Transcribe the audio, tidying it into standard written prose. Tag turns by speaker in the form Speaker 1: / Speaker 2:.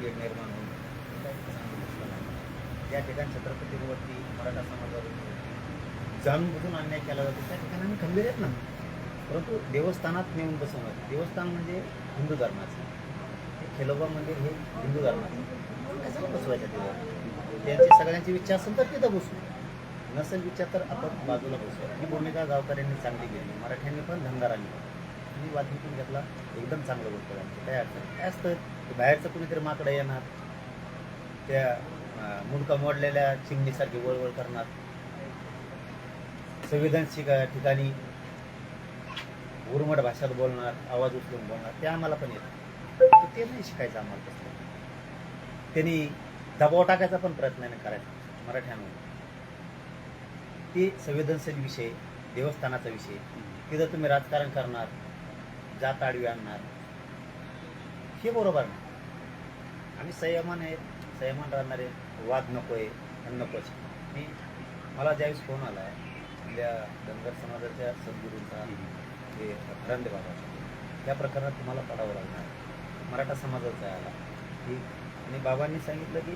Speaker 1: तेढ निर्माण होऊन काही सांगू शकलं नाही. ज्या ठिकाणी छत्रपतीवरती मराठा समाजावरती जाणून बुजून अन्याय केला जातो त्या ठिकाणी आम्ही खंबीर आहेत ना. परंतु देवस्थानात नेऊन बसवणं, देवस्थान म्हणजे हिंदू धर्माचं, हे खेलोबा मंदिर हे हिंदू धर्माचं, कशाला बसवायचं तिथं? त्यांची सगळ्यांची इच्छा असेल तर तिथं बसू, नसेल इच्छा तर आपण बाजूला बसू. ही भूमिका गावकऱ्यांनी चांगली घेतली, मराठ्यांनी पण धनगरांनी पण. मी वाद विकून घेतला, एकदम चांगलं बोलतो त्यांचं, काय अडचण काय असतं की बाहेरचं कुणीतरी माकडं येणार, त्या मुंडका मोडलेल्या चिमणीसारखी वळवळ करणार, संवेदनशील ठिकाणी उर्मट भाषेत बोलणार, आवाज उचलून बोलणार, ते आम्हाला पण येतं. ते नाही शिकायचं आम्हाला तसलं. त्यांनी दबाव टाकायचा पण प्रयत्न नाही करायचा मराठ्यांवर. ते संवेदनशील विषय, देवस्थानाचा विषय, तिथं तुम्ही राजकारण करणार, जात आडवी आणणार, हे बरोबर नाही. आम्ही संयमान आहेत, संयमान राहणार आहे, वाद नको आहे आणि नकोच. मी मला ज्यावेळेस फोन आला आपल्या धनगर समाजाच्या सद्गुरूंचा, हे रंदे बाबाचा, या प्रकरणात तुम्हाला पडावं लागणार, मराठा समाजाचा आला की, आणि बाबांनी सांगितलं की